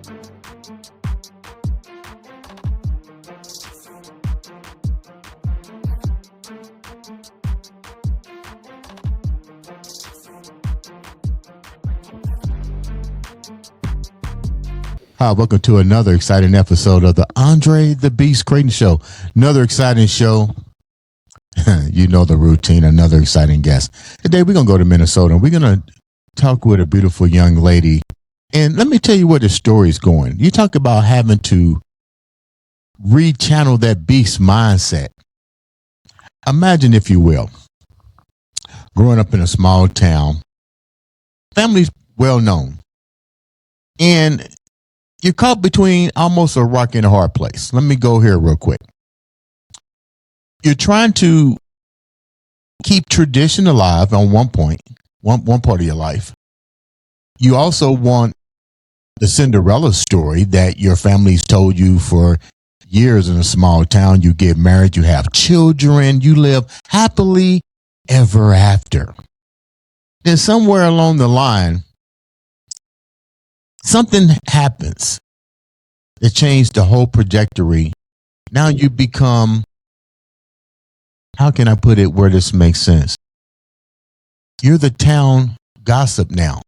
Hi, welcome to another exciting episode of the Andre the Beast Creighton Show. Another exciting show. You know the routine, another exciting guest. Today we're going to go to Minnesota and we're going to talk with a beautiful young lady. And let me tell you where the story is going. You talk about having to rechannel that beast mindset. Imagine, if you will, growing up in a small town, family's well known, and you're caught between almost a rock and a hard place. Let me go here real quick. You're trying to keep tradition alive on one part of your life. You also want the Cinderella story that your family's told you for years in a small town. You get married, you have children, you live happily ever after. Then somewhere along the line, something happens that changed the whole trajectory. Now you become, how can I put it where this makes sense? You're the town gossip now.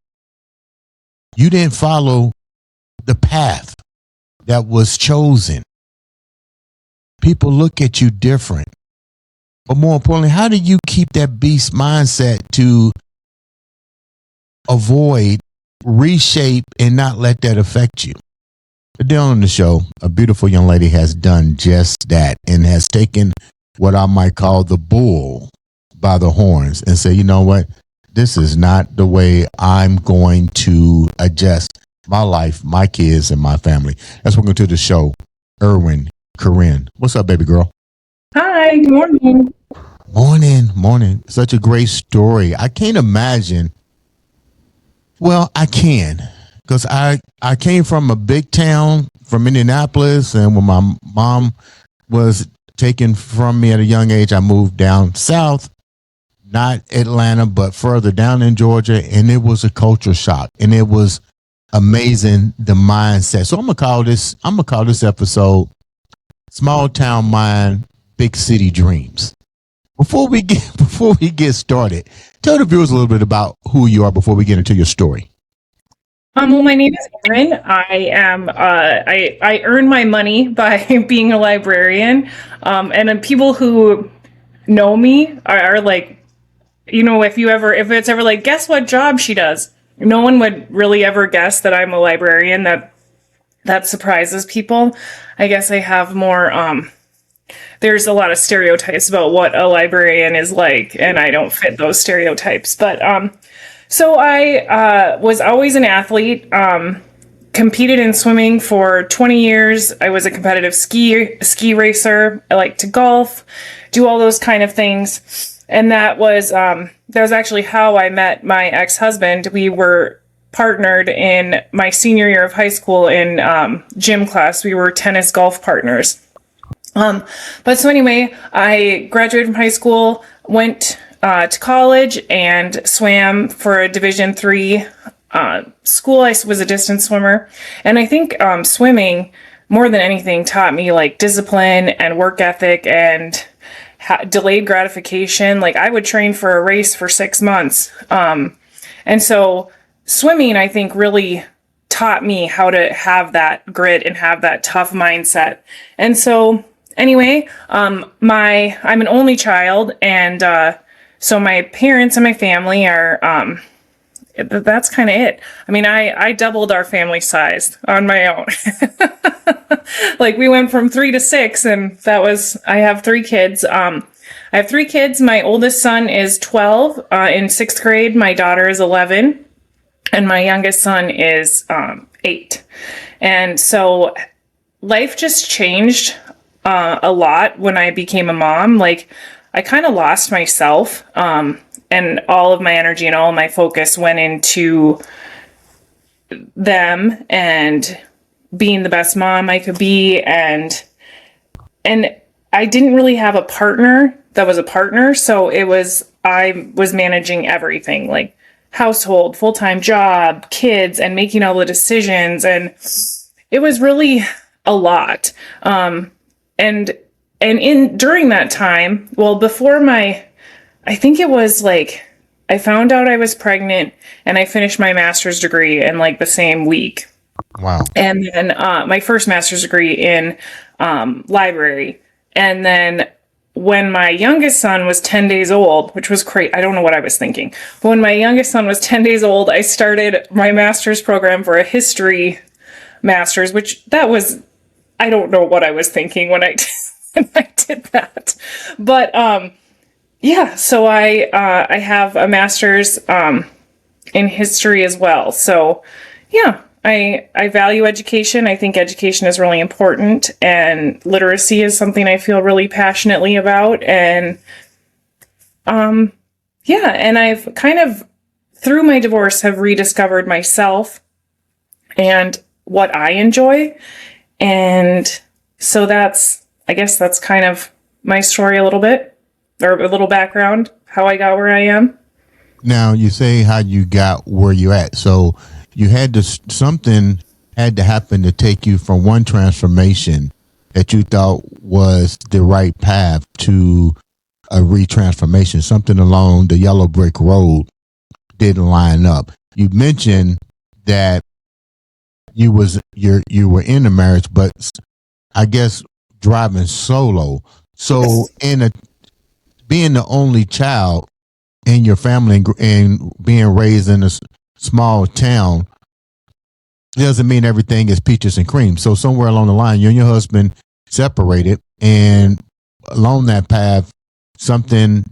You didn't follow the path that was chosen. People look at you different. But more importantly, how do you keep that beast mindset to avoid, reshape, and not let that affect you? Today on the show, a beautiful young lady has done just that and has taken what I might call the bull by the horns and say, you know what? This is not the way I'm going to adjust my life, my kids, and my family. Let's welcome to the show, Erin, Curran. What's up, baby girl? Hi, good morning. Morning. Such a great story. I can't imagine. Well, I can, because I came from a big town, from Indianapolis, and when my mom was taken from me at a young age, I moved down south, not Atlanta, but further down in Georgia, and it was a culture shock, and it was amazing, the mindset. So I'm gonna call this episode "Small Town Mind, Big City Dreams." Before we get started, tell the viewers a little bit about who you are before we get into your story. Well, my name is Erin. I earn my money by being a librarian. And then people who know me are like, you know, if it's ever like, guess what job she does? No one would really ever guess that I'm a librarian. That surprises people. I guess I have more, there's a lot of stereotypes about what a librarian is like, and I don't fit those stereotypes. But so I was always an athlete, competed in swimming for 20 years. I was a competitive ski racer. I like to golf, do all those kind of things. And that was actually how I met my ex-husband. We were partnered in my senior year of high school in gym class. We were tennis golf partners. But so anyway, I graduated from high school, went to college, and swam for a Division III school. I was a distance swimmer, and I think swimming more than anything taught me like discipline and work ethic and delayed gratification. Like I would train for a race for 6 months, and so swimming, I think, really taught me how to have that grit and have that tough mindset. And so anyway, I'm an only child, and so my parents and my family are, that's kind of it. I mean, I doubled our family size on my own. Like we went from 3 to 6, and I have 3 kids. I have 3 kids. My oldest son is 12, in 6th grade. My daughter is 11, and my youngest son is 8. And so life just changed a lot when I became a mom. Like I kind of lost myself, and all of my energy and all of my focus went into them and being the best mom I could be. And I didn't really have a partner that was a partner. So I was managing everything, like household, full-time job, kids, and making all the decisions. And it was really a lot. And in during that time, well, before I think it was like I found out I was pregnant and I finished my master's degree in like the same week. Wow. And then my first master's degree in library. And then when my youngest son was 10 days old, which was crazy, I don't know what I was thinking. But when my youngest son was 10 days old, I started my master's program for a history master's, which that was, I don't know what I was thinking when I, when I did that. But yeah, so I have a master's in history as well. So yeah, I value education. I think education is really important, and literacy is something I feel really passionately about. And yeah, and I've kind of through my divorce have rediscovered myself and what I enjoy. And so I guess that's kind of my story a little bit, or a little background, how I got where I am. Now you say how you got where you at. So you had to, something had to happen to take you from one transformation that you thought was the right path to a retransformation. Something along the yellow brick road didn't line up. You mentioned that you were in a marriage, but I guess driving solo. So being the only child in your family and being raised in a small town doesn't mean everything is peaches and cream. So somewhere along the line, you and your husband separated, and along that path, something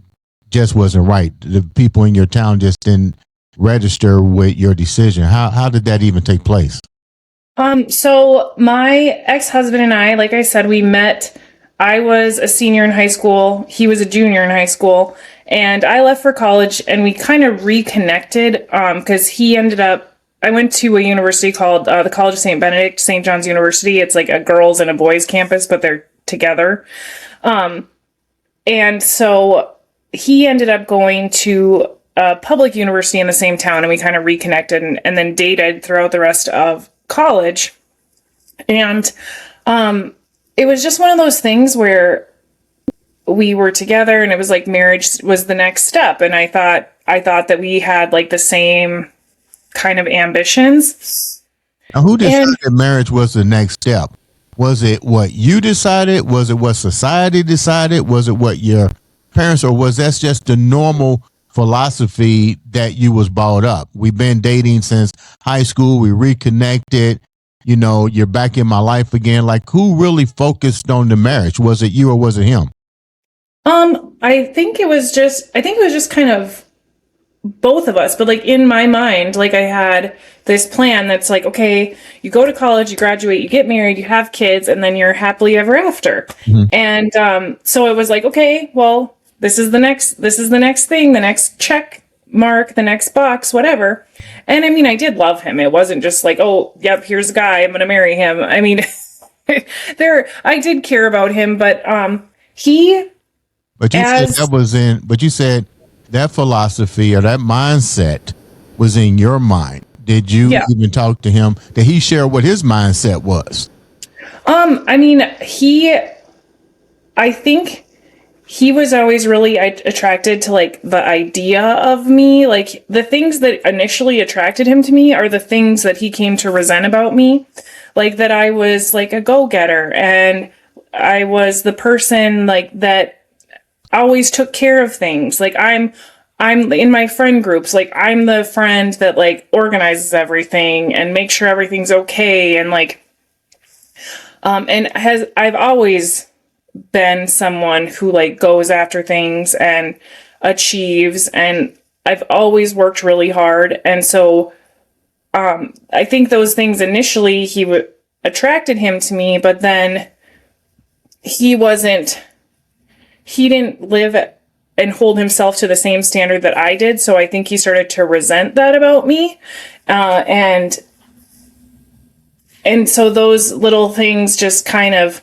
just wasn't right. The people in your town just didn't register with your decision. How did that even take place? So my ex-husband and I, like I said, we met. I was a senior in high school. He was a junior in high school, and I left for college, and we kind of reconnected because he ended up. I went to a university called the College of St. Benedict, St. John's University. It's like a girls' and a boys' campus, but they're together. And so he ended up going to a public university in the same town, and we kind of reconnected and then dated throughout the rest of college. And it was just one of those things where we were together, and it was like marriage was the next step. And I thought that we had like the same kind of ambitions. Now, who decided that marriage was the next step? Was it what you decided? Was it what society decided? Was it what your parents, or was that just the normal philosophy that you was brought up? We've been dating since high school. We reconnected. You know, you're back in my life again. Like, who really focused on the marriage? Was it you or was it him? I think it was just kind of both of us, but like in my mind, like I had this plan that's like, okay, you go to college, you graduate, you get married, you have kids, and then you're happily ever after. Mm-hmm. And so it was like, okay, well, this is the next thing, the next check mark, the next box, whatever. And I mean, I did love him. It wasn't just like, oh, yep, here's a guy, I'm gonna marry him. I mean, I did care about him, but he. But you said that was in. But you said that philosophy or that mindset was in your mind. Did you even talk to him? Did he share what his mindset was? I mean, I think he was always really attracted to like the idea of me. Like the things that initially attracted him to me are the things that he came to resent about me. Like that I was like a go-getter, and I was the person like that always took care of things. Like I'm in my friend groups, like I'm the friend that like organizes everything and makes sure everything's okay. And like, I've always been someone who like goes after things and achieves, and I've always worked really hard. And so, I think those things initially attracted him to me, but then he didn't live and hold himself to the same standard that I did. So I think he started to resent that about me. And so those little things just kind of,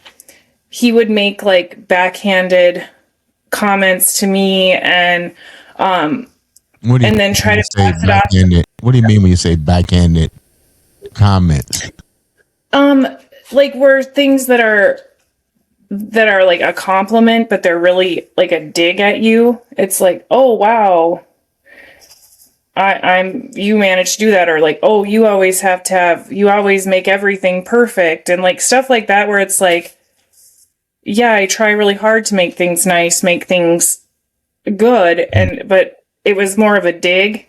he would make like backhanded comments to me and then try to pass it off. What do you mean when you say backhanded comments? Like were things that are like a compliment, but they're really like a dig at you. It's like, oh wow, I'm you managed to do that, or like, oh, you always make everything perfect, and like stuff like that, where it's like, yeah, I try really hard to make things nice, make things good, but it was more of a dig,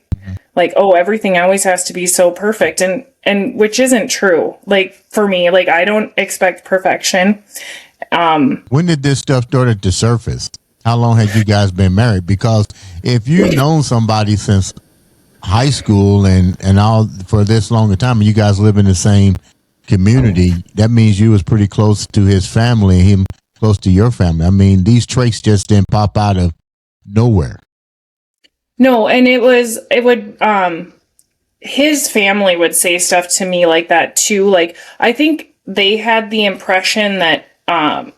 like, oh, everything always has to be so perfect, and which isn't true. Like for me, like I don't expect perfection. When did this stuff started to surface? How long had you guys been married? Because if you've known somebody since high school and all for this long a time, and you guys live in the same community, that means you was pretty close to his family and him close to your family. I mean, these traits just didn't pop out of nowhere. No, and his family would say stuff to me like that too. Like I think they had the impression that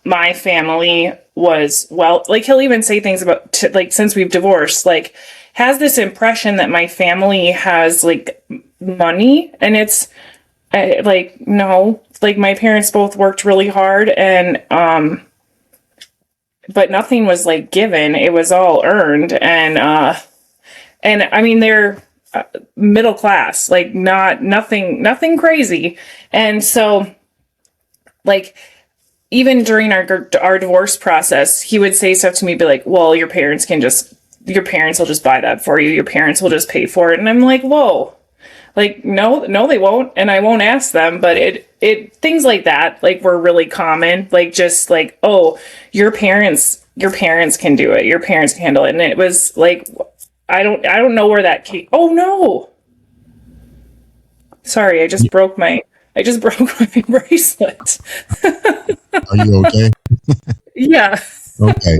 my family was, well, like he'll even say things about like since we've divorced, like has this impression that my family has like money, and it's like no, like my parents both worked really hard, and but nothing was like given, it was all earned, and I mean they're middle class, like nothing crazy. And so like even during our divorce process, he would say stuff to me, be like, well, your parents will just buy that for you, your parents will just pay for it. And I'm like, whoa, like no they won't, and I won't ask them. But it things like that like were really common, like just like, oh, your parents can do it, your parents can handle it. And it was like, I don't know where that came. Oh no, sorry, I just broke my bracelet. Are you okay? Yeah. Okay.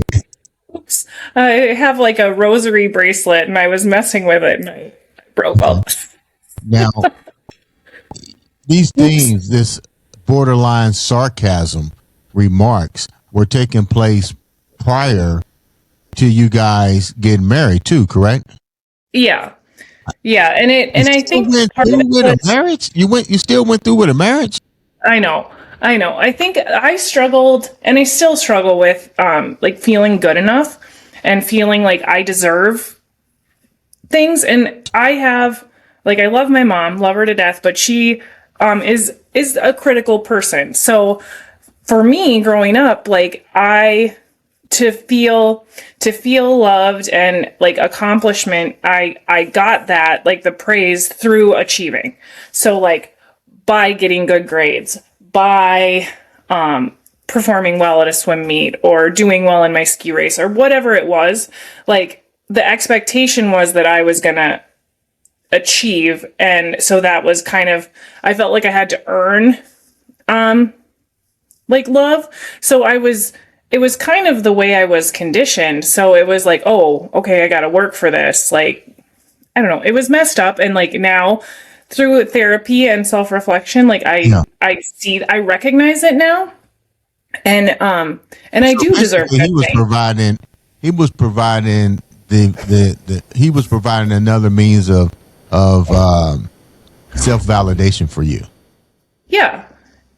Oops. I have like a rosary bracelet, and I was messing with it, and I broke all. Now, these things, this borderline sarcasm remarks were taking place prior to you guys getting married too, correct? Yeah. Yeah, and I think part of it with a was, marriage. You still went through with a marriage. I know. I think I struggled, and I still struggle with like feeling good enough and feeling like I deserve things. And I have, like, I love my mom, love her to death, but she is a critical person. So for me growing up, like to feel loved and like accomplishment, I got that, like the praise through achieving. So like by getting good grades, by performing well at a swim meet, or doing well in my ski race, or whatever it was, like the expectation was that I was gonna achieve. And so that was kind of, I felt like I had to earn like love. So it was kind of the way I was conditioned. So it was like, oh, okay, I gotta work for this. Like, I don't know, it was messed up. And like now through therapy and self-reflection, like I recognize it now. And I do deserve that. He was providing he was providing another means of self-validation for you. Yeah.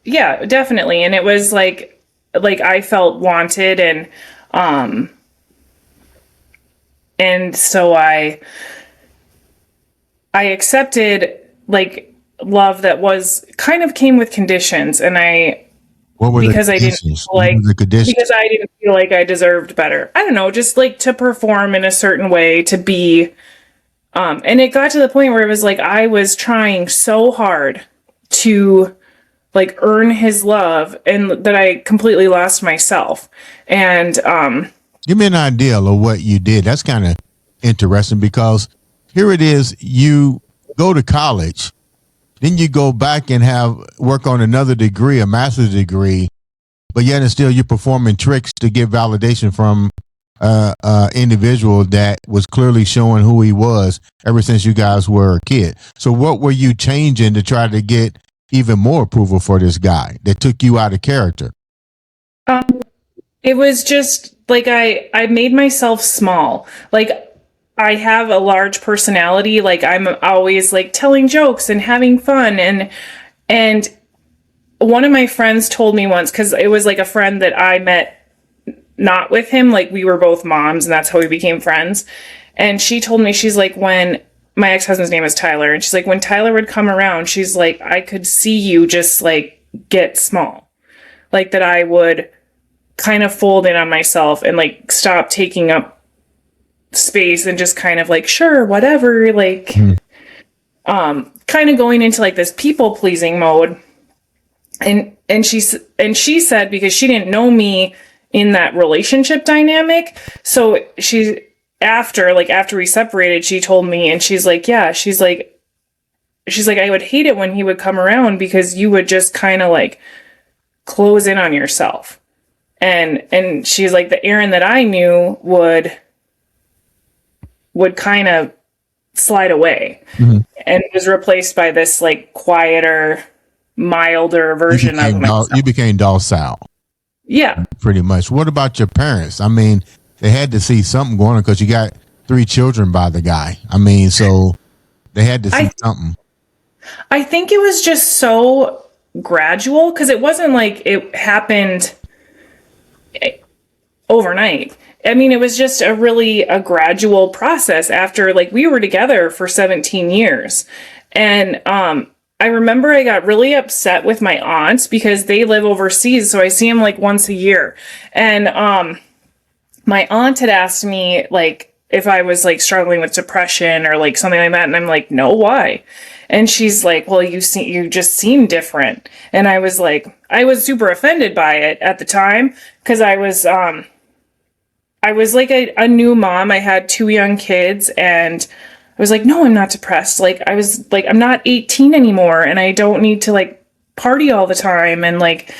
Yeah, definitely. And it was like I felt wanted, and so I accepted like love that was kind of came with conditions, and what were because the conditions? Because I didn't feel like I deserved better. I don't know, just like to perform in a certain way, to be and it got to the point where it was like I was trying so hard to like earn his love, and that I completely lost myself. And give me an idea of what you did. That's kind of interesting, because here it is, you go to college, then you go back and work on another degree, a master's degree, but yet and still you're performing tricks to get validation from individual that was clearly showing who he was ever since you guys were a kid. So what were you changing to try to get even more approval for this guy that took you out of character? It was just like I made myself small. Like I have a large personality. Like I'm always like telling jokes and having fun, and one of my friends told me once, because it was like a friend that I met not with him, like we were both moms and that's how we became friends. And she told me, she's like, when my ex-husband's name is Tyler, and she's like, when Tyler would come around, she's like, I could see you just like get small, like that I would kind of fold in on myself and like stop taking up space and just kind of like, sure, whatever, like kind of going into like this people pleasing mode. And she said, because she didn't know me in that relationship dynamic, so after we separated, she told me, and she's like, yeah, she's like, I would hate it when he would come around because you would just kind of like close in on yourself. And she's like, the Erin that I knew would kind of slide away and was replaced by this like quieter, milder version of myself. You became docile. Yeah. Pretty much. What about your parents? I mean, they had to see something going on because you got 3 children by the guy. I mean, so they had to see something. I think it was just so gradual, because it wasn't like it happened overnight. I mean, it was just a gradual process after, like, we were together for 17 years. And I remember I got really upset with my aunts because they live overseas, so I see them like once a year. And my aunt had asked me like if I was like struggling with depression or like something like that, and I'm like, no, why? And she's like, well, you just seem different. And I was super offended by it at the time, because I was like a new mom. I had 2 young kids, and I was like, no, I'm not depressed. Like, I was like, I'm not 18 anymore, and I don't need to like party all the time. And like,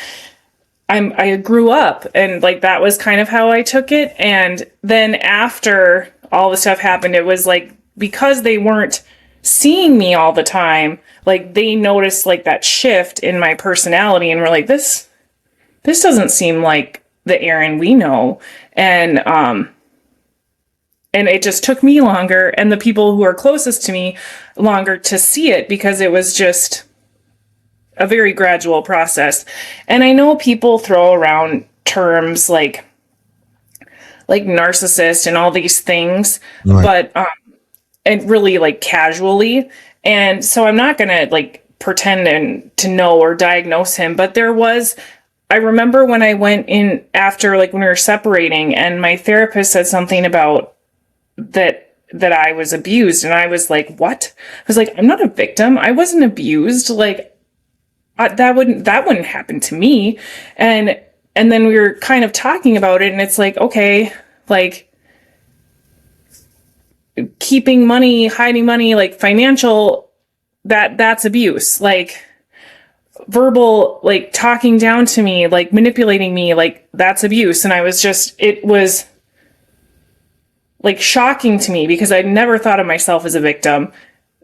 I grew up, and like, that was kind of how I took it. And then after all the stuff happened, it was like, because they weren't seeing me all the time, like they noticed like that shift in my personality and were like, this doesn't seem like the Erin we know. And it just took me longer, and the people who are closest to me longer, to see it, because it was just a very gradual process. And I know people throw around terms like narcissist and all these things, right, but and really like casually. And so I'm not going to like pretend to know or diagnose him, but I remember when I went in after, like when we were separating, and my therapist said something about that I was abused, and I was like, what? I was like, I'm not a victim. I wasn't abused. Like that wouldn't happen to me. And then we were kind of talking about it, and it's like, okay, like keeping money, hiding money, like financial, that's abuse. Like verbal, like talking down to me, like manipulating me, like that's abuse. And it was like shocking to me, because I'd never thought of myself as a victim.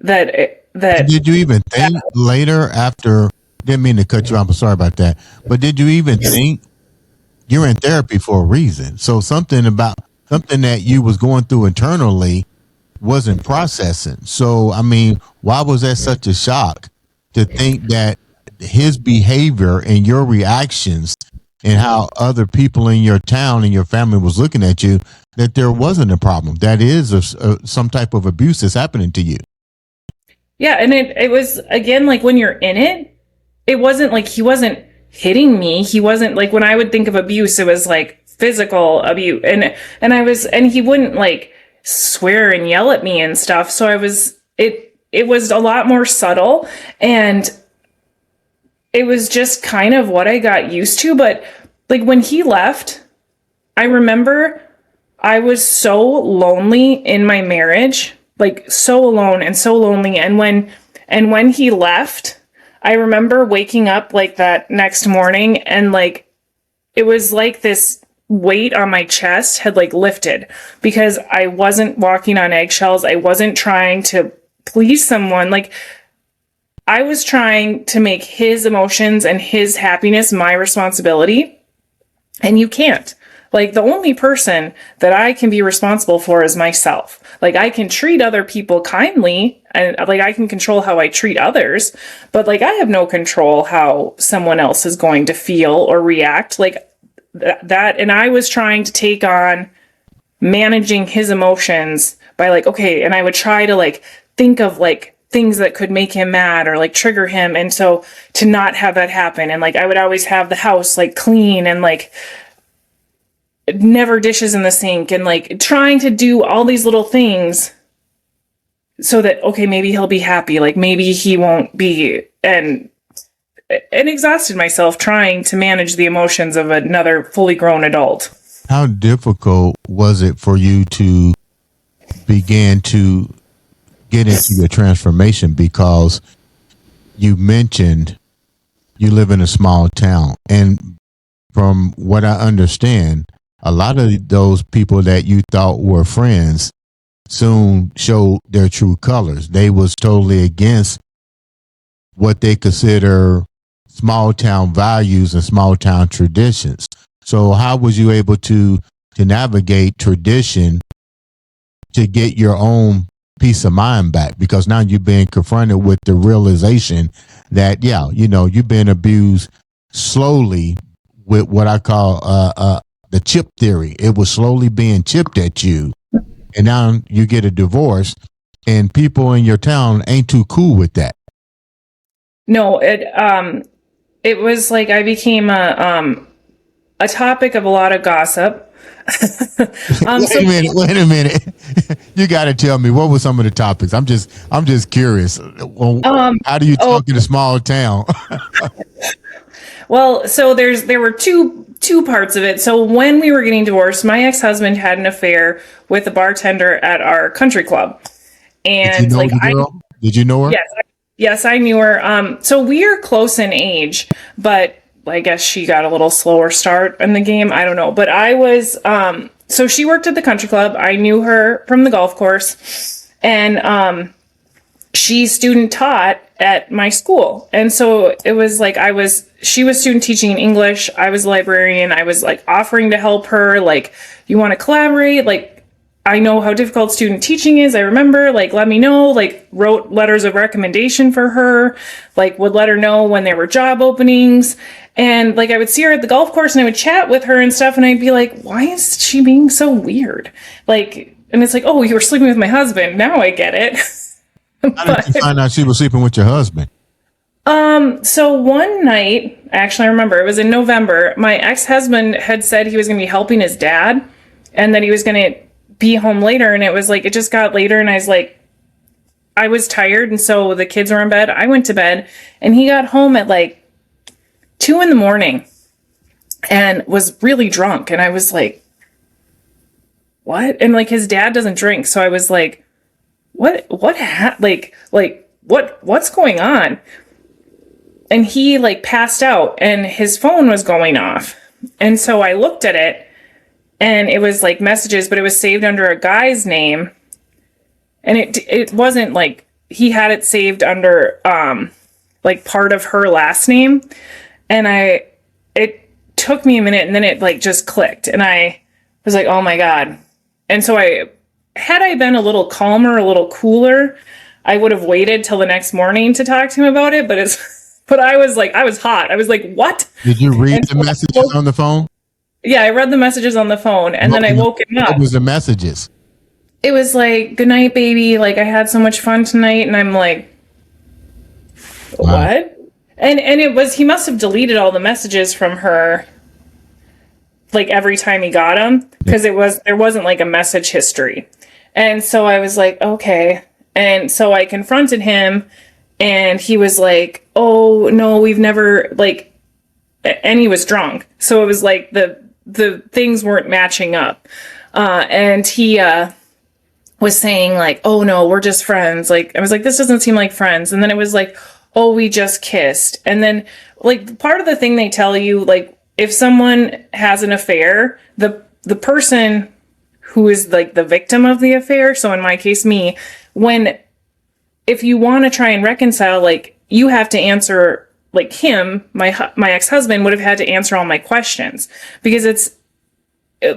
Did you even think later, after, didn't mean to cut you off, I'm sorry about that, but did you even think, you're in therapy for a reason, so something that you was going through internally wasn't processing? So I mean, why was that such a shock to think that his behavior and your reactions and how other people in your town and your family was looking at you, that there wasn't a problem, that is some type of abuse that's happening to you? Yeah. And it was, again, like when you're in it, it wasn't like he wasn't hitting me. He wasn't like, when I would think of abuse, it was like physical abuse. And he wouldn't like swear and yell at me and stuff. So it was a lot more subtle, and it was just kind of what I got used to. But like when he left, I remember I was so lonely in my marriage, like so alone and so lonely. And when he left, I remember waking up like that next morning, and like it was like this weight on my chest had like lifted, because I wasn't walking on eggshells. I wasn't trying to please someone. Like I was trying to make his emotions and his happiness my responsibility. And you can't. Like, the only person that I can be responsible for is myself. Like, I can treat other people kindly and like I can control how I treat others, but like I have no control how someone else is going to feel or react. Like that. And I was trying to take on managing his emotions by like, okay, and I would try to like think of like things that could make him mad or like trigger him. And so to not have that happen. And like, I would always have the house like clean and like never dishes in the sink and like trying to do all these little things so that, okay, maybe he'll be happy. Like maybe he won't be, and exhausted myself trying to manage the emotions of another fully grown adult. How difficult was it for you to begin to get into your transformation? Because you mentioned you live in a small town, and from what I understand, a lot of those people that you thought were friends soon showed their true colors. They was totally against what they consider small town values and small town traditions. So how was you able to navigate tradition to get your own peace of mind back? Because now you're being confronted with the realization that, yeah, you know, you've been abused slowly with what I call the chip theory. It was slowly being chipped at you. And now you get a divorce and people in your town ain't too cool with that. No, it was like I became a topic of a lot of gossip. Wait a minute. You got to tell me, what were some of the topics? I'm just curious. How do you talk in a small town? Well, so there were two parts of it. So when we were getting divorced, my ex-husband had an affair with a bartender at our country club. And did you know her? Yes, I knew her. So we are close in age, but I guess she got a little slower start in the game. I don't know. But I was, so she worked at the country club. I knew her from the golf course, and she student taught at my school. And so it was like she was student teaching in English. I was a librarian. I was like offering to help her. Like, you want to collaborate? Like, I know how difficult student teaching is. I remember, like, let me know, like, wrote letters of recommendation for her, like, would let her know when there were job openings. And like, I would see her at the golf course and I would chat with her and stuff. And I'd be like, why is she being so weird? Like, and it's like, oh, you were sleeping with my husband. Now I get it. How did you find out she was sleeping with your husband? So one night, actually, I remember it was in November, my ex-husband had said he was going to be helping his dad and that he was going to be home later. And it was like, it just got later. And I was like, I was tired. And so the kids were in bed. I went to bed and he got home at like 2 a.m. and was really drunk. And I was like, what? And like, his dad doesn't drink. So I was like, what's going on? And he like passed out and his phone was going off. And so I looked at it and it was like messages, but it was saved under a guy's name. And it wasn't like he had it saved under like part of her last name. And it took me a minute and then it like just clicked and I was like, oh my God. And so had I been a little calmer, a little cooler, I would have waited till the next morning to talk to him about it. But I was like, I was hot. I was like, what? Did you read the messages on the phone? Yeah, I read the messages on the phone and then I woke him up. What was the messages? It was like, good night, baby. Like, I had so much fun tonight. And I'm like, what? Wow. And it was, he must have deleted all the messages from her, like every time he got them, because there wasn't like a message history. And so I was like, okay. And so I confronted him and he was like, oh no, we've never like, and he was drunk. So it was like the things weren't matching up. And he was saying like, oh no, we're just friends. Like, I was like, this doesn't seem like friends. And then it was like, oh, we just kissed. And then like part of the thing they tell you, like if someone has an affair, the person who is like the victim of the affair, so in my case, me, if you want to try and reconcile, like you have to answer, like him, my ex-husband would have had to answer all my questions because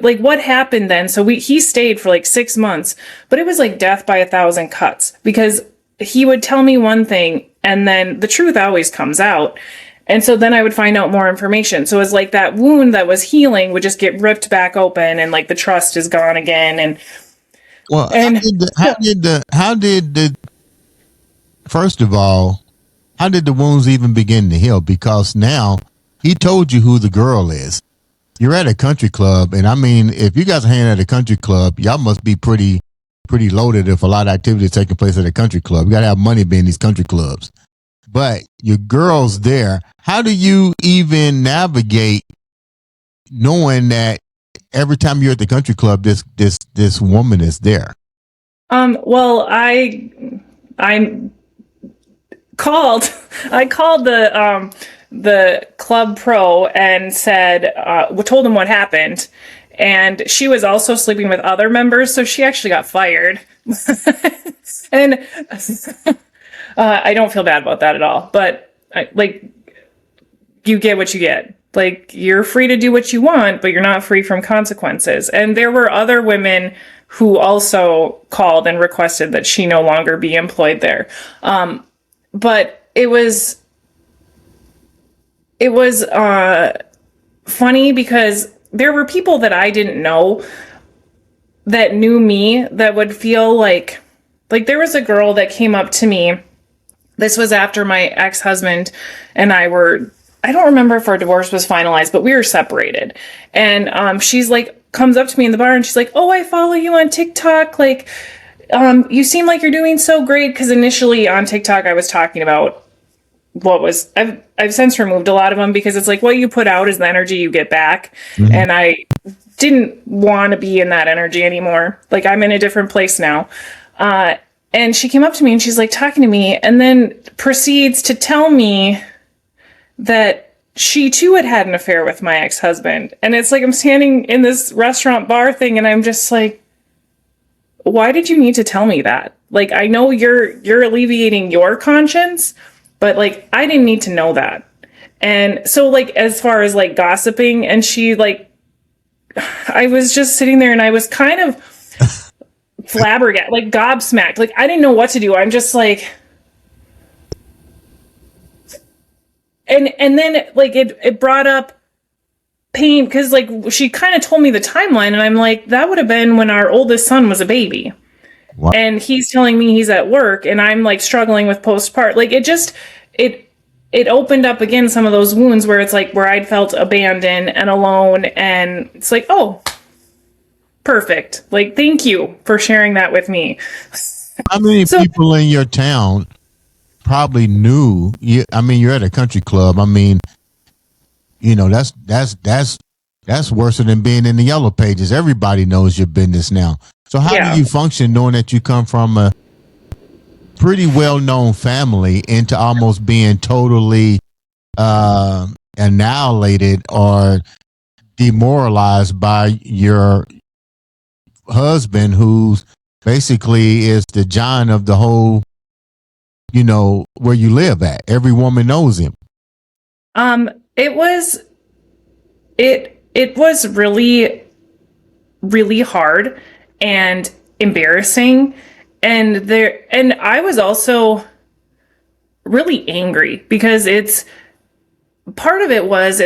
like what happened then? So he stayed for like 6 months, but it was like death by 1,000 cuts, because he would tell me one thing and then the truth always comes out. And so then I would find out more information. So it's like that wound that was healing would just get ripped back open, and like the trust is gone again. And well, how did the first of all, how did the wounds even begin to heal? Because now he told you who the girl is. You're at a country club, and I mean, if you guys are hanging at a country club, y'all must be pretty loaded if a lot of activity is taking place at a country club. You got to have money being these country clubs. But your girl's there. How do you even navigate knowing that every time you're at the country club, this woman is there? Well, I called the club pro and said, told him what happened. And she was also sleeping with other members, so she actually got fired. And I don't feel bad about that at all. But you get what you get. Like, you're free to do what you want, but you're not free from consequences. And there were other women who also called and requested that she no longer be employed there. But it was funny because there were people that I didn't know that knew me that would feel like there was a girl that came up to me. This was after my ex-husband and I don't remember if our divorce was finalized, but we were separated. And she's like, comes up to me in the bar and she's like, "Oh, I follow you on TikTok. Like, you seem like you're doing so great." Because initially on TikTok, I was talking about I've since removed a lot of them, because it's like what you put out is the energy you get back. Mm-hmm. And I didn't want to be in that energy anymore. Like, I'm in a different place now. And she came up to me and she's like talking to me and then proceeds to tell me that she too had an affair with my ex-husband. And it's like, I'm standing in this restaurant bar thing and I'm just like, why did you need to tell me that? Like, I know you're alleviating your conscience, but like, I didn't need to know that. And so like, as far as like gossiping, and she like, I was just sitting there and I was kind of flabbergasted, like gobsmacked. Like, I didn't know what to do. I'm just like, and then like it brought up pain, because like she kind of told me the timeline, and I'm like, that would have been when our oldest son was a baby. What? And he's telling me he's at work, and I'm like struggling with postpartum. Like, it opened up again some of those wounds where it's like, where I'd felt abandoned and alone, and it's like, oh, perfect. Like, thank you for sharing that with me. How many people in your town probably knew you? I mean, you're at a country club. I mean, you know, that's worse than being in the yellow pages. Everybody knows your business now. So how do you function knowing that you come from a pretty well-known family into almost being totally annihilated or demoralized by your husband, who's basically is the John of the whole, you know, where you live at? Every woman knows him. It was really, really hard and embarrassing. And I was also really angry, because it was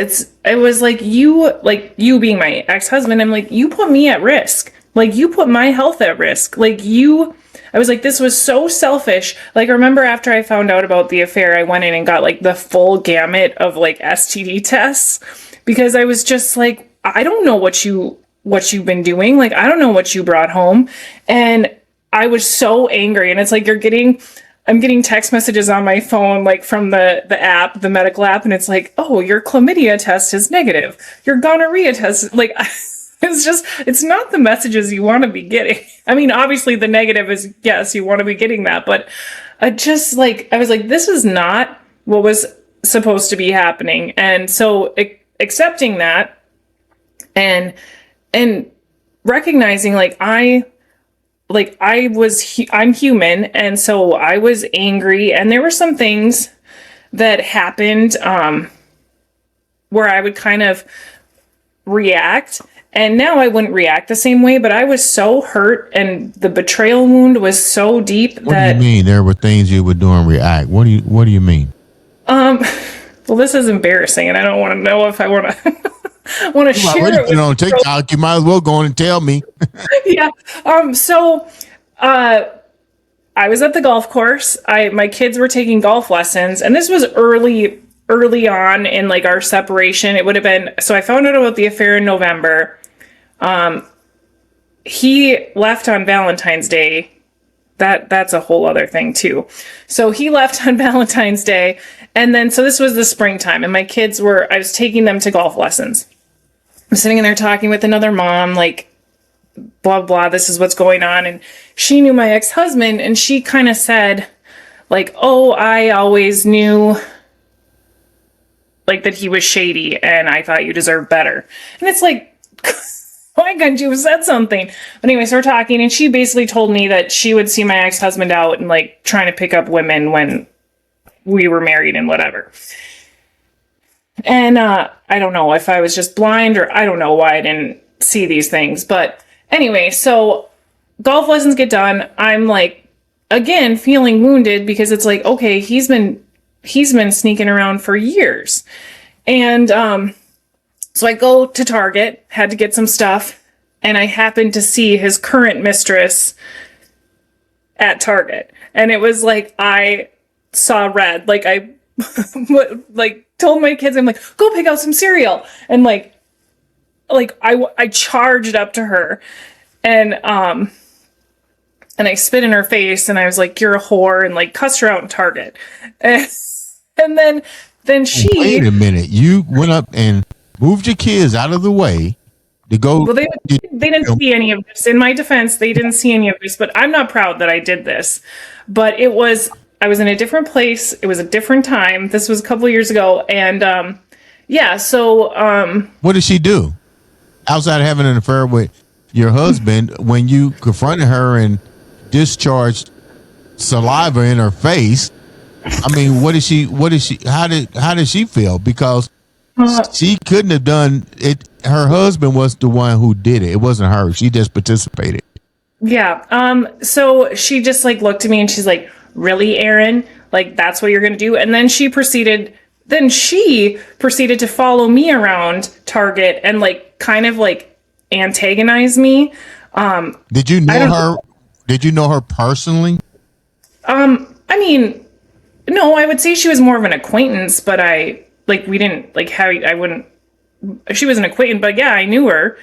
like you being my ex-husband. I'm like, you put me at risk. Like, you put my health at risk. I was like, this was so selfish. Like, I remember after I found out about the affair, I went in and got like the full gamut of like STD tests, because I was just like, I don't know what you've been doing. Like, I don't know what you brought home. And I was so angry. And it's like, I'm getting text messages on my phone, like from the app, the medical app. And it's like, oh, your chlamydia test is negative. Your gonorrhea test, like, it's not the messages you want to be getting. I mean, obviously the negative is, yes, you want to be getting that. But I was like, this is not what was supposed to be happening. And so accepting that and recognizing I'm human. And so I was angry, and there were some things that happened, where I would kind of react. And now I wouldn't react the same way, but I was so hurt and the betrayal wound was so deep What do you mean there were things you would do and react? What do you mean? Well, this is embarrassing and I don't want to know if I want to want to share it with on TikTok. You might as well go on and tell me. Yeah. So I was at the golf course. My kids were taking golf lessons, and this was early on in like our separation. It would have been, so I found out about the affair in November. He left on Valentine's Day. That's a whole other thing too. So he left on Valentine's Day, and then so this was the springtime, and I was taking them to golf lessons. I'm sitting in there talking with another mom, like, blah, blah, this is what's going on. And she knew my ex-husband, and she kind of said, like, oh, I always knew, like, that he was shady, and I thought you deserved better. And it's like, why couldn't you have said something? But anyway, so we're talking, and she basically told me that she would see my ex-husband out and, like, trying to pick up women when we were married and whatever. And I don't know if I was just blind or I don't know why I didn't see these things. But anyway, so golf lessons get done. I'm like, again, feeling wounded because it's like, okay, he's been sneaking around for years. And so I go to Target, had to get some stuff, and I happened to see his current mistress at Target. And it was like I saw red. Like I like told my kids, I'm like, go pick out some cereal. And like I charged up to her and I spit in her face and I was like, you're a whore, and like cussed her out in Target. And then she, wait a minute, you went up and moved your kids out of the way to go. Well, they didn't see any of this. In my defense, they didn't see any of this, but I'm not proud that I did this. But I was in a different place. It was a different time. This was a couple of years ago. And yeah, so what did she do? Outside of having an affair with your husband, when you confronted her and discharged saliva in her face, I mean, how did she feel? Because she couldn't have done it. Her husband was the one who did it. It wasn't her. She just participated. Yeah. So she just like looked at me and she's like, really, Erin? Like, that's what you're going to do? And then she proceeded to follow me around Target and like kind of like antagonize me. Did you know her? Did you know her personally? I mean, no, I would say she was more of an acquaintance, but we didn't like how I wouldn't, she was an acquaintance, but yeah, I knew her.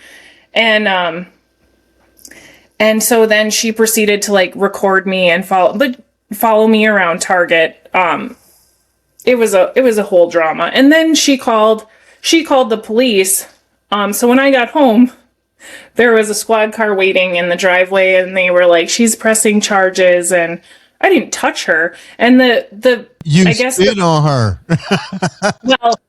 And so then she proceeded to like record me and follow me around Target. It was a whole drama. And then she called the police. So when I got home, there was a squad car waiting in the driveway and they were like, she's pressing charges, and I didn't touch her. And you spit on her. Well,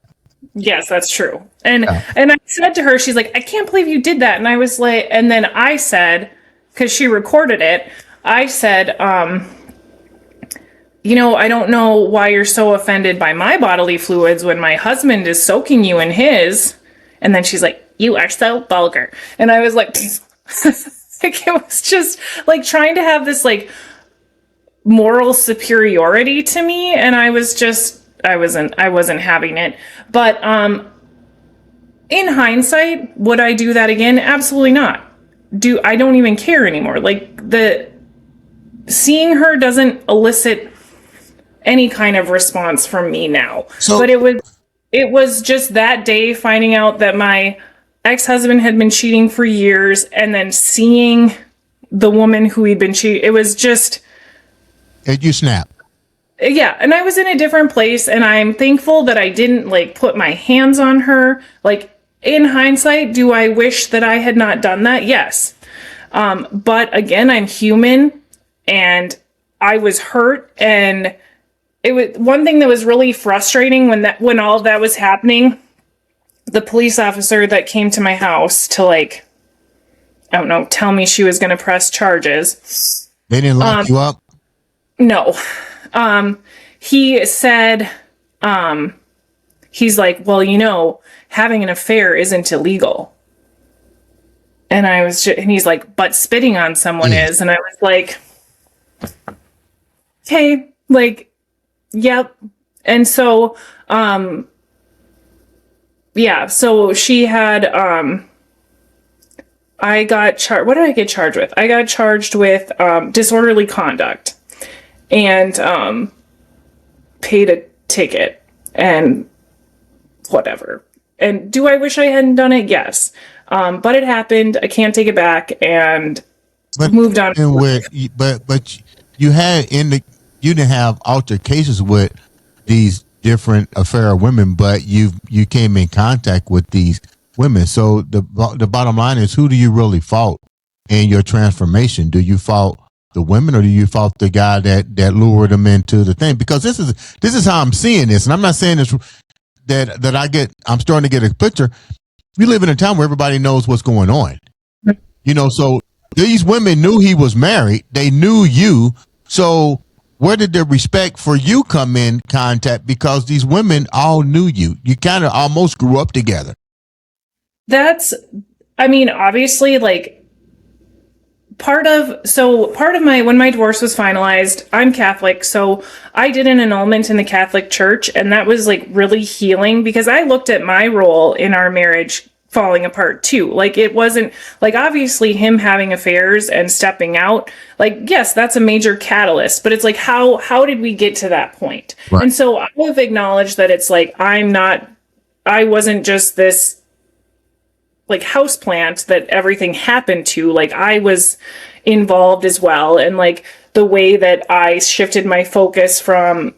yes, that's true. And I said to her, she's like, I can't believe you did that. And I was like, and then I said, because she recorded it, I said, you know, I don't know why you're so offended by my bodily fluids when my husband is soaking you in his. And then she's like, you are so vulgar. And I was like, like, it was just like trying to have this like moral superiority to me. And I wasn't having it. But in hindsight, would I do that again? Absolutely not. I don't even care anymore. Like seeing her doesn't elicit any kind of response from me now. But it was just that day finding out that my ex-husband had been cheating for years, and then seeing the woman who he'd been cheating. It was just, you snap. Yeah, and I was in a different place, and I'm thankful that I didn't like put my hands on her. Like, in hindsight, do I wish that I had not done that? Yes. But again, I'm human, and I was hurt, and it was one thing that was really frustrating when all of that was happening. The police officer that came to my house to like, I don't know, tell me she was going to press charges. They didn't lock you up? No. He said, he's like, well, having an affair isn't illegal. And and he's like, but spitting on someone is. And I was like, okay, like, yep. And so, so she had, I got charged. What did I get charged with? I got charged with disorderly conduct and paid a ticket and whatever. And do I wish I hadn't done it? Yes. But it happened. I can't take it back and moved on. But you didn't have altercations with these different affair women, but you came in contact with these women. So the bottom line is, who do you really fault in your transformation? Do you fault the women, or do you fault the guy that lured them into the thing? Because this is how I'm seeing this, and I'm not saying this I'm starting to get a picture. We live in a time where everybody knows what's going on. So these women knew he was married. They knew you. So where did the respect for you come in contact? Because these women all knew you. You kind of almost grew up together. Obviously, like, part of when my divorce was finalized, I'm Catholic, so I did an annulment in the Catholic Church, and that was like really healing, because I looked at my role in our marriage falling apart too. Like, it wasn't like, obviously him having affairs and stepping out, like, yes, that's a major catalyst, but it's like, how did we get to that point? Right. And so I've acknowledged that it's like, I wasn't just this like houseplant that everything happened to. Like, I was involved as well. And like the way that I shifted my focus from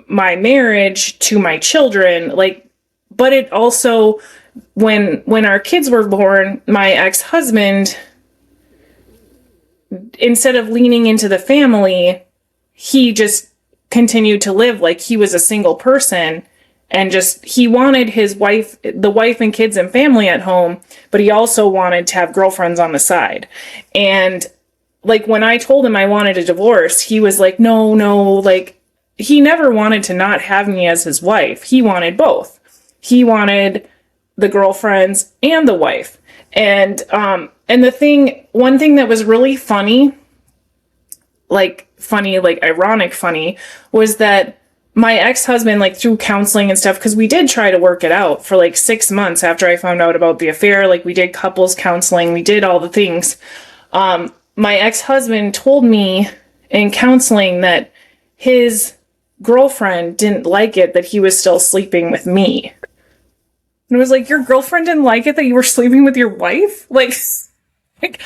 my marriage to my children, like, but it also, when our kids were born, my ex-husband, instead of leaning into the family, he just continued to live like he was a single person. And just, he wanted the wife and kids and family at home, but he also wanted to have girlfriends on the side. And like, when I told him I wanted a divorce, he was like, no, like, he never wanted to not have me as his wife. He wanted both. He wanted the girlfriends and the wife. And one thing that was really funny, like ironic funny, was that my ex-husband, like, through counseling and stuff, because we did try to work it out for like 6 months after I found out about the affair. Like, we did couples counseling, we did all the things. My ex-husband told me in counseling that his girlfriend didn't like it that he was still sleeping with me. And it was like, your girlfriend didn't like it that you were sleeping with your wife? Like,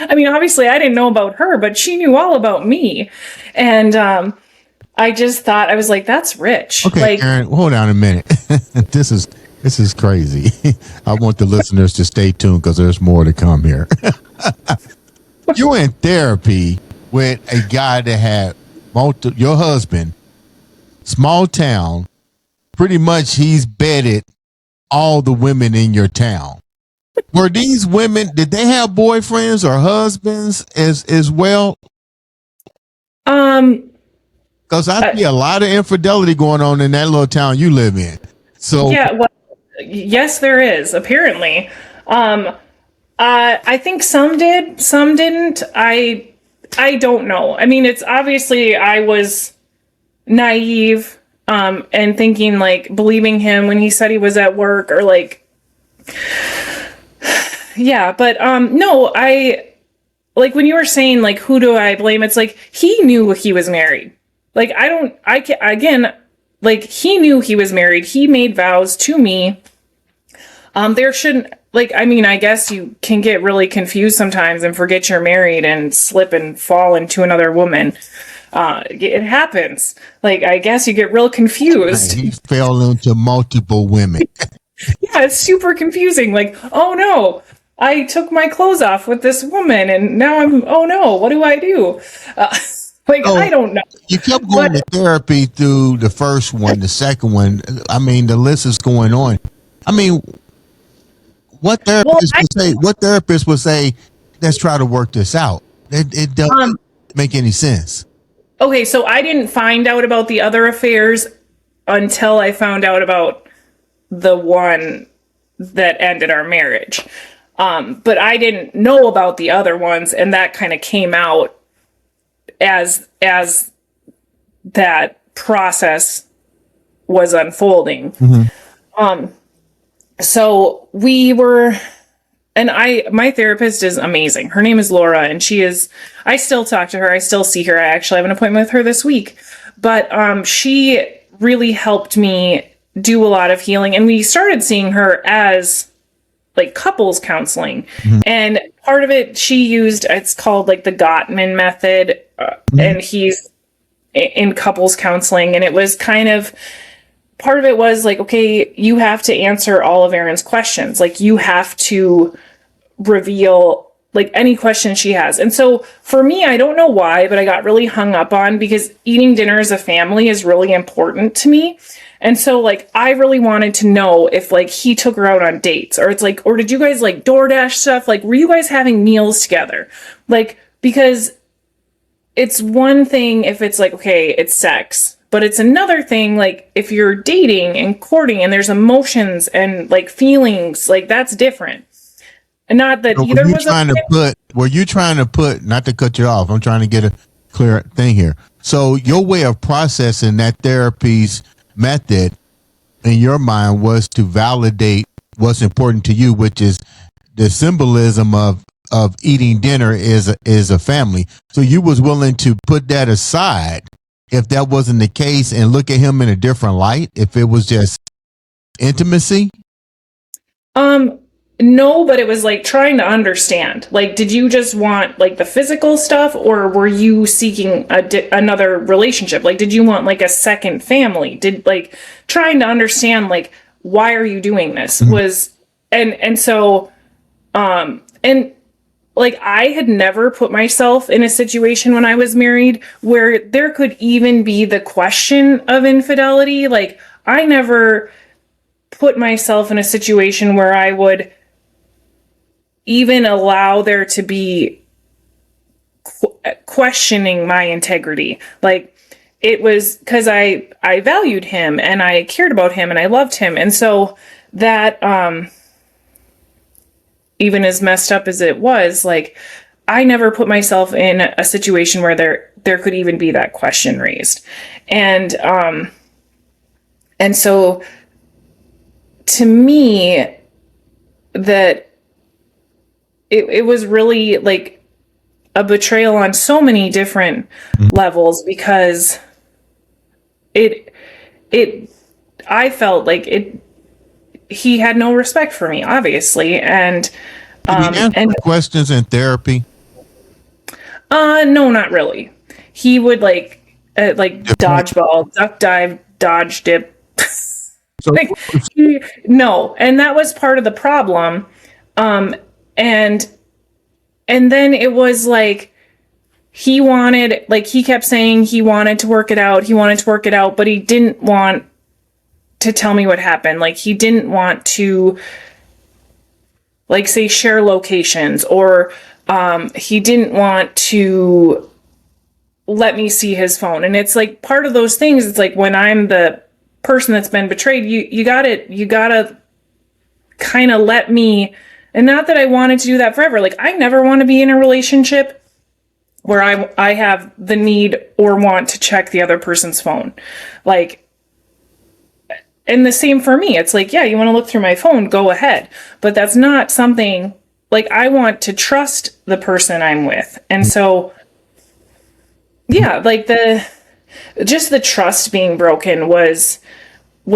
obviously I didn't know about her, but she knew all about me. And, I just thought, I was like, that's rich. Okay, like, Erin, hold on a minute. This is crazy. I want the listeners to stay tuned, because there's more to come here. You're in therapy with a guy that had your husband, small town. Pretty much he's bedded all the women in your town. Were these women, did they have boyfriends or husbands as well? Because I see a lot of infidelity going on in that little town you live in. So yeah, well, yes, there is, apparently. I think some did, some didn't. I don't know. It's obviously, I was naive, and thinking, like, believing him when he said he was at work, or like, yeah, but no, like, when you were saying, like, who do I blame? It's like, he knew he was married. Like, he knew he was married. He made vows to me. There shouldn't, like, I guess you can get really confused sometimes and forget you're married and slip and fall into another woman. It happens. Like, I guess you get real confused. He fell into multiple women. Yeah, it's super confusing. Like, oh no, I took my clothes off with this woman, and now oh no, what do I do? I don't know. You kept going to therapy through the first one, the second one. The list is going on. What therapist would say, let's try to work this out? It doesn't make any sense. Okay, so I didn't find out about the other affairs until I found out about the one that ended our marriage. But I didn't know about the other ones, and that kind of came out as that process was unfolding. So we were, and my therapist is amazing. Her name is Laura, and I still talk to her. I still see her. I actually have an appointment with her this week. But she really helped me do a lot of healing. And we started seeing her as like couples counseling. And part of it she used, it's called like the Gottman method. And he's in couples counseling. And it was kind of, part of it was like, okay, you have to answer all of Erin's questions. Like you have to reveal like any question she has. And so for me, I don't know why, but I got really hung up on, because eating dinner as a family is really important to me. And so like, I really wanted to know if like he took her out on dates, or it's like, or did you guys like DoorDash stuff? Like, were you guys having meals together? Like, because it's one thing if it's like, okay, it's sex, but it's another thing like if you're dating and courting and there's emotions and like feelings, like that's different. And not that So either was were you trying to put, not to cut you off, I'm trying to get a clear thing here. So your way of processing that therapy's method in your mind was to validate what's important to you, which is the symbolism of eating dinner is a family. So you was willing to put that aside if that wasn't the case and look at him in a different light, if it was just intimacy? No, but it was like trying to understand. Like, did you just want like the physical stuff, or were you seeking another relationship? Like, did you want like a second family? Did like trying to understand like why are you doing this was and so and like I had never put myself in a situation when I was married where there could even be the question of infidelity. Like I never put myself in a situation where I would even allow there to be questioning my integrity. Like it was because I valued him and I cared about him and I loved him. And so that, even as messed up as it was, like I never put myself in a situation where there could even be that question raised. And so to me, that it was really like a betrayal on so many different levels, because I felt like he had no respect for me, obviously. And Did he answer questions in therapy? No, not really. He would like dodgeball, duck dive, dodge dip. So Like no, and that was part of the problem. And then it was like he wanted, like he kept saying he wanted to work it out, but he didn't want to tell me what happened. Like he didn't want to like say share locations, or he didn't want to let me see his phone. And it's like part of those things, it's like when I'm the person that's been betrayed, you gotta kind of let me. And not that I wanted to do that forever. Like I never want to be in a relationship where I have the need or want to check the other person's phone. Like, and the same for me. It's like, yeah, you want to look through my phone, go ahead. But that's not something, like I want to trust the person I'm with. And so, yeah, like just the trust being broken was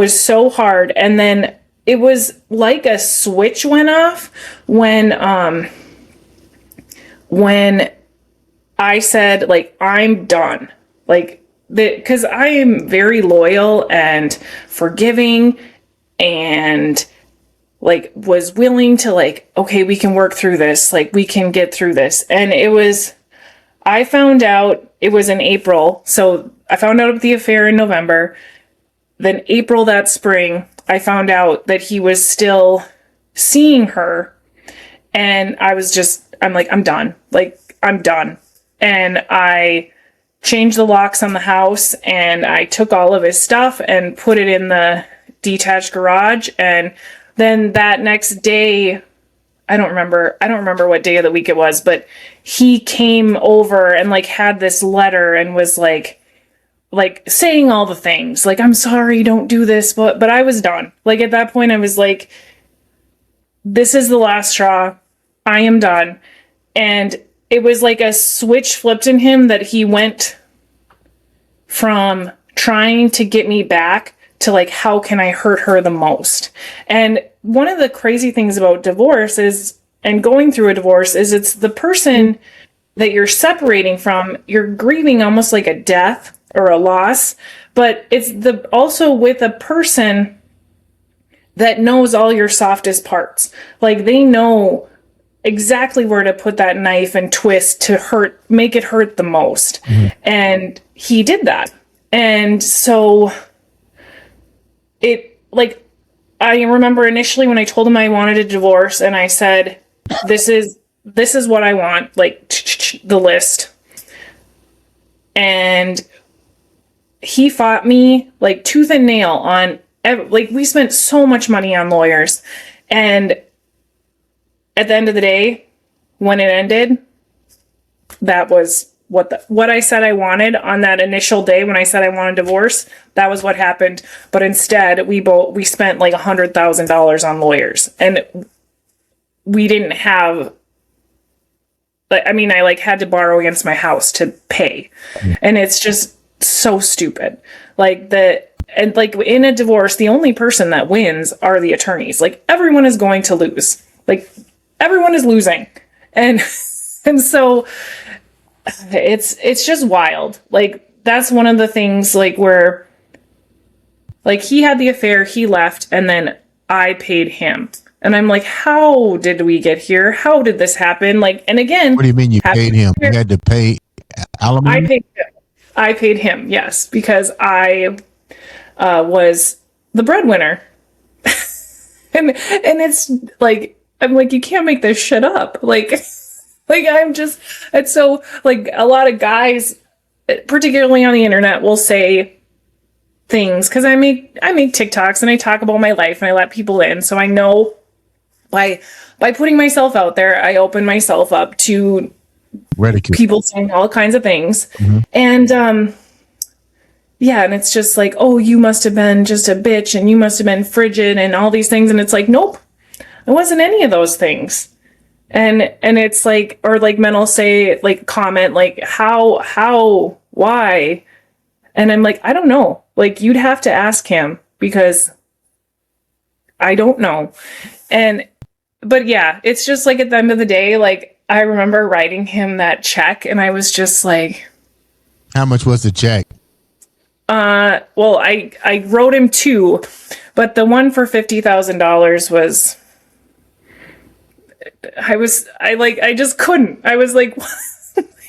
so hard. And then it was like a switch went off when I said, like, I'm done. Like, because I am very loyal and forgiving and, like, was willing to, like, okay, we can work through this. Like, we can get through this. And I found out, it was in April. So I found out of the affair in November. Then April that spring, I found out that he was still seeing her. And I'm like, I'm done. Like, I'm done. And I changed the locks on the house and I took all of his stuff and put it in detached garage. And then that next day, I don't remember what day of the week it was, but he came over and like had this letter and was like saying all the things, like, I'm sorry, don't do this. But I was done. Like, at that point I was like, this is the last straw. I am done. And it was like a switch flipped in him, that he went from trying to get me back to like, how can I hurt her the most? And one of the crazy things about divorce is, and going through a divorce, is it's the person that you're separating from, you're grieving almost like a death or a loss, but it's also with a person that knows all your softest parts. Like, they know exactly where to put that knife and twist to make it hurt the most. Mm-hmm. And he did that. And so I remember initially when I told him I wanted a divorce, and I said, this is what I want, like the list. And he fought me like tooth and nail on, like, we spent so much money on lawyers. And at the end of the day, when it ended, that was what I said I wanted on that initial day when I said I wanted a divorce. That was what happened. But instead, we spent like $100,000 on lawyers, and we didn't have. I mean, I like had to borrow against my house to pay, and it's just so stupid. And in a divorce, the only person that wins are the attorneys. Like, everyone is going to lose. Like, everyone is losing, and so it's just wild. Like, that's one of the things, like, where, like, he had the affair, he left, and then I paid him. And I'm like, how did we get here? How did this happen? Like, and again, what do you mean you paid him? You had to pay alimony? I paid him, yes, because I was the breadwinner. and it's like, I'm like, you can't make this shit up. Like, I'm just, it's so, like, a lot of guys, particularly on the internet, will say things, because I make TikToks and I talk about my life and I let people in. So I know by putting myself out there, I open myself up to ridicule, people saying all kinds of things. Mm-hmm. And yeah, and it's just like, oh, you must have been just a bitch, and you must have been frigid, and all these things. And it's like, nope, it wasn't any of those things. And it's like, or like, men will say, like, comment like, how, why? And I'm like, I don't know. Like, you'd have to ask him, because I don't know. But yeah, it's just like, at the end of the day, like, I remember writing him that check, and I was just like, how much was the check? Well, I wrote him two, but the one for $50,000 was, I just couldn't. I was like,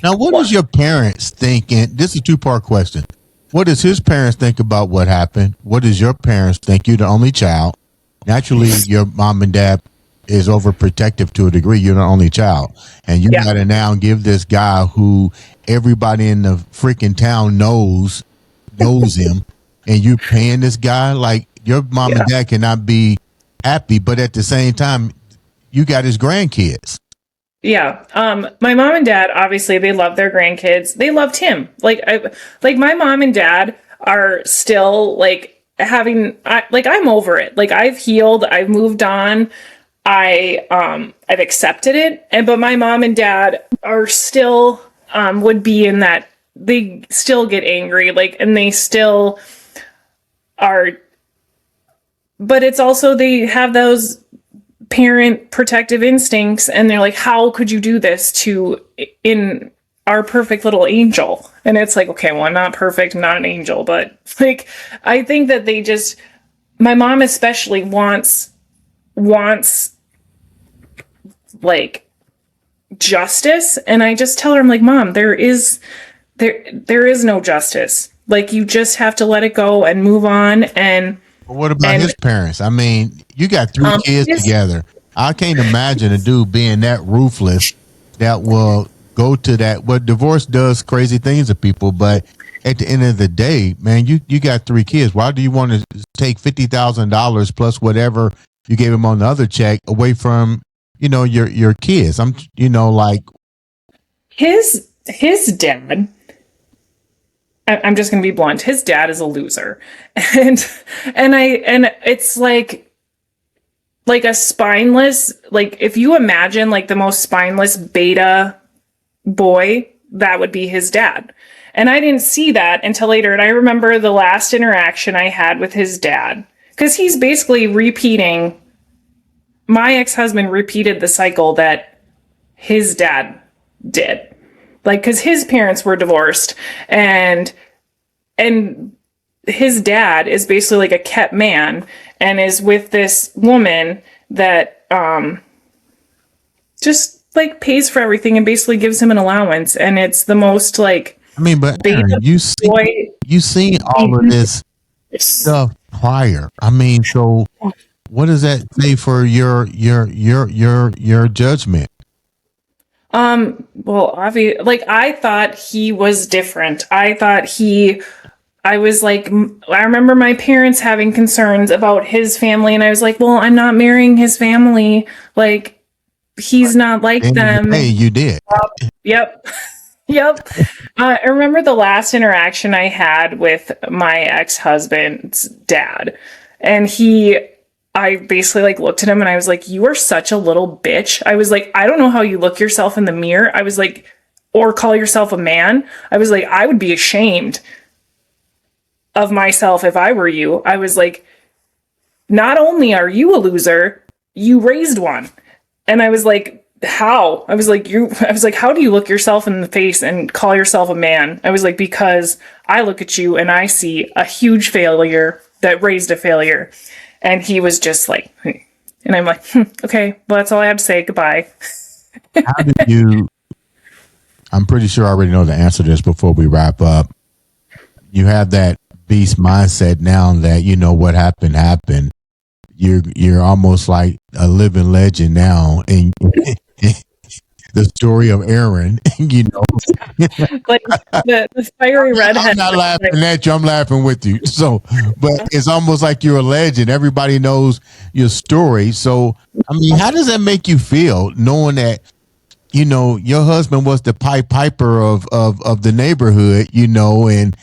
now, what is your parents thinking? This is a two-part question. What does his parents think about what happened? What does your parents think? You're the only child. Naturally, your mom and dad is overprotective to a degree. You're the only child. And you got to now give this guy who everybody in the freaking town knows him, and you paying this guy. Like, your mom and dad cannot be happy, but at the same time, you got his grandkids. Yeah. My mom and dad, obviously, they love their grandkids. They loved him. Like my mom and dad are still like I'm over it. Like, I've healed, I've moved on. I've accepted it. But my mom and dad are still, would be in that, they still get angry, like, and they still are, but it's also, they have those parent protective instincts, and they're like, how could you do this in our perfect little angel? And it's like, okay, well, I'm not perfect, I'm not an angel, but like, I think that they just, my mom especially wants like justice. And I just tell her, I'm like, Mom, there is no justice. Like, you just have to let it go and move on. And what about his parents? I mean, you got three kids together. I can't imagine a dude being that ruthless that will go to that. What divorce does crazy things to people, but at the end of the day, man, you got 3 kids. Why do you want to take $50,000 plus whatever you gave him on the other check away from, your kids? I'm, like, His dad, I'm just going to be blunt. His dad is a loser. And it's like a spineless, like if you imagine like the most spineless beta boy, that would be his dad. And I didn't see that until later. And I remember the last interaction I had with his dad, because he's basically repeating, my ex-husband repeated the cycle that his dad did. Like, because his parents were divorced, and his dad is basically like a kept man and is with this woman that just like pays for everything and basically gives him an allowance. And it's the most like, I mean, but Erin, you seen all of this stuff prior. I mean, so what does that say for your judgment? Well, obviously, like I thought he was different. I was like, I remember my parents having concerns about his family, and I was like, well, I'm not marrying his family. Like, he's not like them. Hey, you did. Yep. Yep. I remember the last interaction I had with my ex-husband's dad, and I basically like looked at him and I was like, you are such a little bitch. I was like, I don't know how you look yourself in the mirror. I was like, or call yourself a man. I was like, I would be ashamed of myself if I were you. I was like, not only are you a loser, you raised one. And I was like, how? I was like, how do you look yourself in the face and call yourself a man? I was like, because I look at you and I see a huge failure that raised a failure. And he was just like, and I'm like, okay, well, that's all I have to say. Goodbye. How did you, I'm pretty sure I already know the answer to this before we wrap up. You have that beast mindset now that, what happened. You're almost like a living legend now. And the story of Erin, like the fiery redhead. I'm not laughing at you. I'm laughing with you. So, but it's almost like you're a legend. Everybody knows your story. So, I mean, how does that make you feel knowing that, your husband was the Piper of the neighborhood, and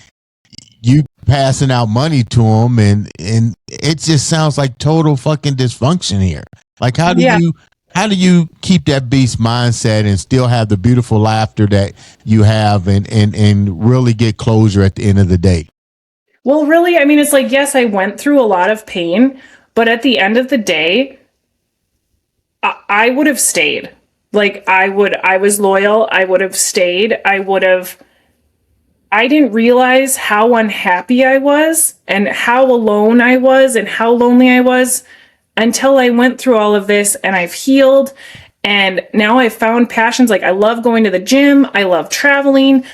you passing out money to him, and it just sounds like total fucking dysfunction here. Like, how do you keep that beast mindset and still have the beautiful laughter that you have and really get closure at the end of the day? Well, really, I mean, it's like, yes, I went through a lot of pain, but at the end of the day, I would have stayed. Like, I was loyal. I would have stayed. I didn't realize how unhappy I was and how alone I was and how lonely I was until I went through all of this, and I've healed, and now I've found passions. Like, I love going to the gym. I love traveling.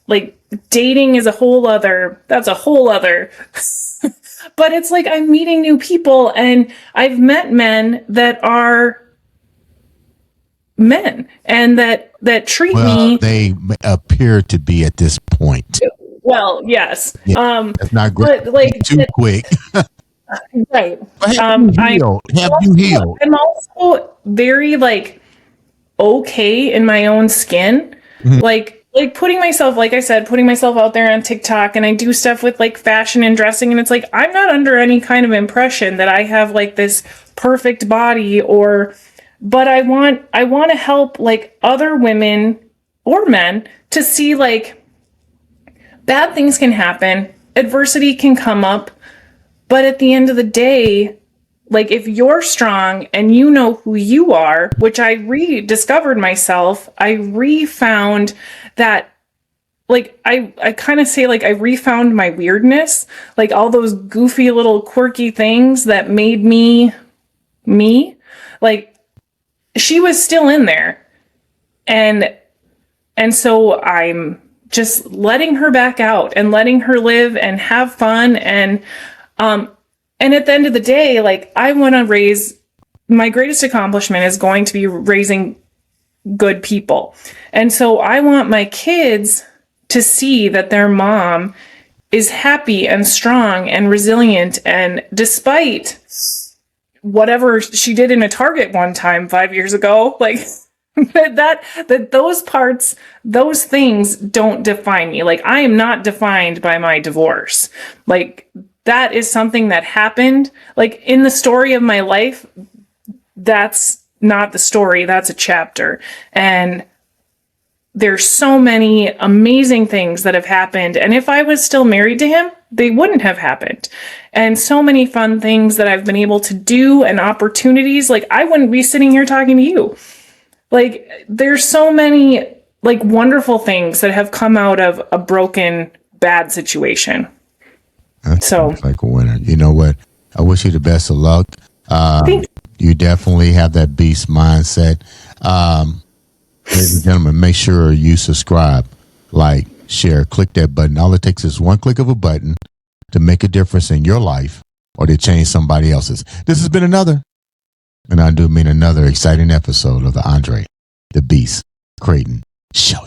Like, dating is that's a whole other, but it's like, I'm meeting new people, and I've met men that are men and that treat me. They appear to be at this point. Well, yes. Yeah, that's not great. But like too quick. Right. Have you healed? I'm also very like okay in my own skin. Mm-hmm. Like putting myself, like I said, putting myself out there on TikTok, and I do stuff with like fashion and dressing, and it's like, I'm not under any kind of impression that I have like this perfect body, but I want to help like other women or men to see like bad things can happen, adversity can come up. But at the end of the day, like, if you're strong and you know who you are, which I rediscovered myself, I refound that, like, I kind of say, like, I refound my weirdness, like all those goofy little quirky things that made me, like, she was still in there. And so I'm just letting her back out and letting her live and have fun. And at the end of the day, like, I want to raise, my greatest accomplishment is going to be raising good people. And so I want my kids to see that their mom is happy and strong and resilient, and despite whatever she did in a Target one time 5 years ago, like that those things don't define me. Like, I am not defined by my divorce. Like, that is something that happened. Like, in the story of my life, that's not the story, that's a chapter. And there's so many amazing things that have happened. And if I was still married to him, they wouldn't have happened. And so many fun things that I've been able to do, and opportunities. Like, I wouldn't be sitting here talking to you. Like, there's so many, like, wonderful things that have come out of a broken, bad situation. That sounds like a winner. You know what? I wish you the best of luck. You definitely have that beast mindset. Ladies and gentlemen, make sure you subscribe, like, share, click that button. All it takes is one click of a button to make a difference in your life or to change somebody else's. This has been another, and I do mean another, exciting episode of the Andre the Beast Creighton Show.